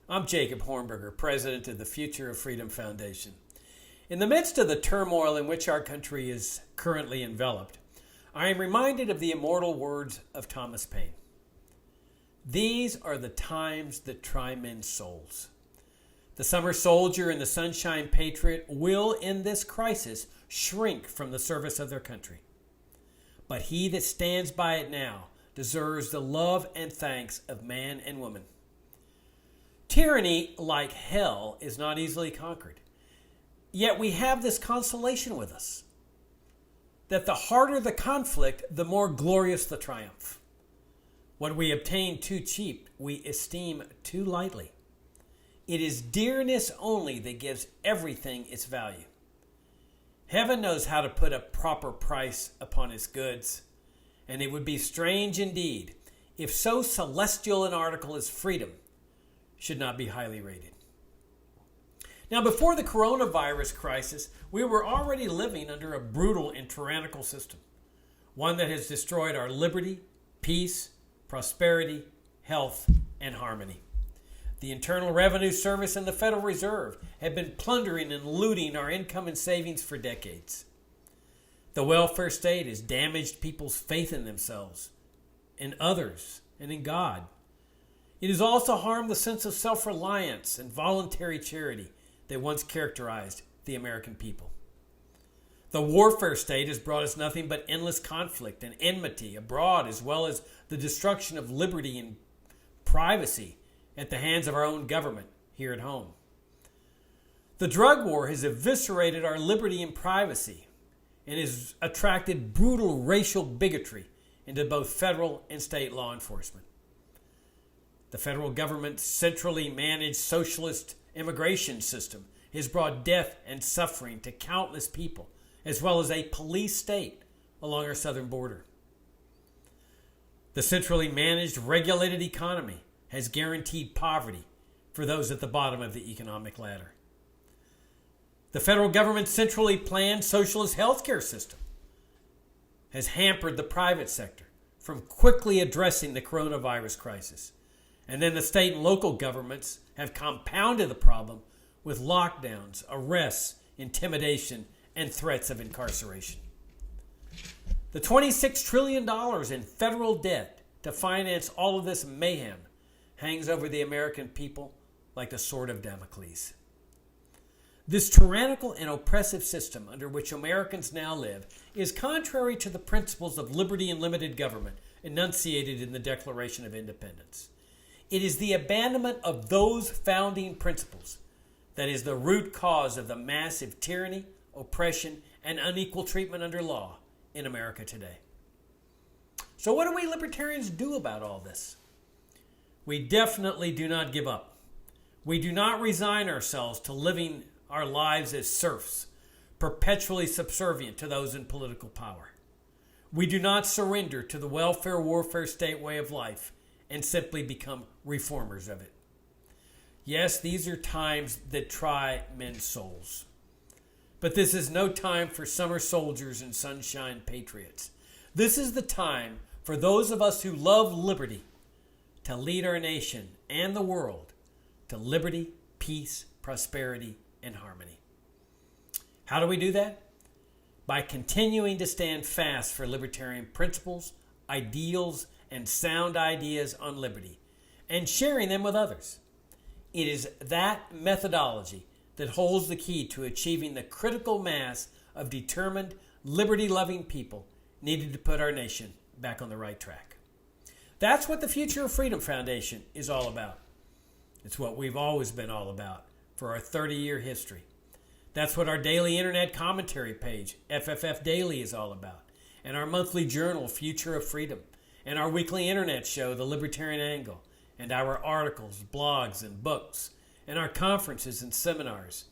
I'm Jacob Hornberger, president of the Future of Freedom Foundation. In the midst of the turmoil in which our country is currently enveloped, I am reminded of the immortal words of Thomas Paine. These are the times that try men's souls. The summer soldier and the sunshine patriot will, in this crisis, shrink from the service of their country. But he that stands by it now deserves the love and thanks of man and woman. Tyranny, like hell, is not easily conquered. Yet we have this consolation with us, that the harder the conflict, the more glorious the triumph. What we obtain too cheap, we esteem too lightly. It is dearness only that gives everything its value. Heaven knows how to put a proper price upon its goods, and it would be strange indeed if so celestial an article as freedom should not be highly rated. Now, before the coronavirus crisis, we were already living under a brutal and tyrannical system, one that has destroyed our liberty, peace, prosperity, health, and harmony. The Internal Revenue Service and the Federal Reserve have been plundering and looting our income and savings for decades. The welfare state has damaged people's faith in themselves, in others, and in God. It has also harmed the sense of self-reliance and voluntary charity that once characterized the American people. The warfare state has brought us nothing but endless conflict and enmity abroad, as well as the destruction of liberty and privacy at the hands of our own government here at home. The drug war has eviscerated our liberty and privacy and has attracted brutal racial bigotry into both federal and state law enforcement. The federal government's centrally managed socialist immigration system has brought death and suffering to countless people, as well as a police state along our southern border. The centrally managed, regulated economy has guaranteed poverty for those at the bottom of the economic ladder. The federal government's centrally planned socialist healthcare system has hampered the private sector from quickly addressing the coronavirus crisis. And then the state and local governments have compounded the problem with lockdowns, arrests, intimidation, and threats of incarceration. The $26 trillion in federal debt to finance all of this mayhem hangs over the American people like the sword of Damocles. This tyrannical and oppressive system under which Americans now live is contrary to the principles of liberty and limited government enunciated in the Declaration of Independence. It is the abandonment of those founding principles that is the root cause of the massive tyranny, oppression, and unequal treatment under law in America today. So what do we libertarians do about all this? We definitely do not give up. We do not resign ourselves to living our lives as serfs, perpetually subservient to those in political power. We do not surrender to the welfare warfare state way of life and simply become reformers of it. Yes, these are times that try men's souls. But this is no time for summer soldiers and sunshine patriots. This is the time for those of us who love liberty to lead our nation and the world to liberty, peace, prosperity, and harmony. How do we do that? By continuing to stand fast for libertarian principles, ideals, and sound ideas on liberty, and sharing them with others. It is that methodology that holds the key to achieving the critical mass of determined, liberty-loving people needed to put our nation back on the right track. That's what the Future of Freedom Foundation is all about. It's what we've always been all about for our 30-year history. That's what our daily internet commentary page, FFF Daily, is all about, and our monthly journal, Future of Freedom, and our weekly internet show, The Libertarian Angle, and our articles, blogs, and books, and our conferences and seminars.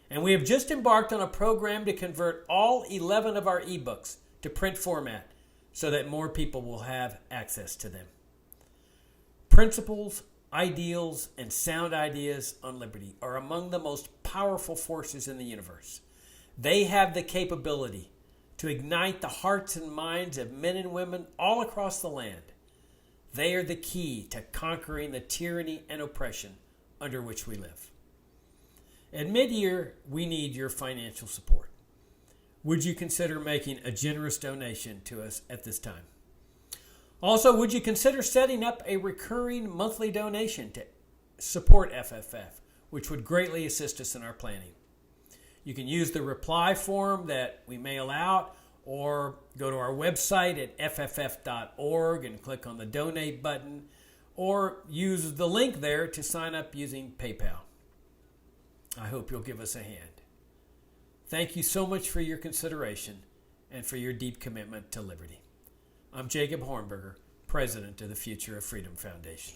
And we have just embarked on a program to convert all 11 of our ebooks to print format so that more people will have access to them. Principles, ideals, and sound ideas on liberty are among the most powerful forces in the universe. They have the capability to ignite the hearts and minds of men and women all across the land. They are the key to conquering the tyranny and oppression under which we live. At mid-year, we need your financial support. Would you consider making a generous donation to us at this time? Also, would you consider setting up a recurring monthly donation to support FFF, which would greatly assist us in our planning? You can use the reply form that we mail out, or go to our website at fff.org and click on the donate button, or use the link there to sign up using PayPal. I hope you'll give us a hand. Thank you so much for your consideration and for your deep commitment to liberty. I'm Jacob Hornberger, President of the Future of Freedom Foundation.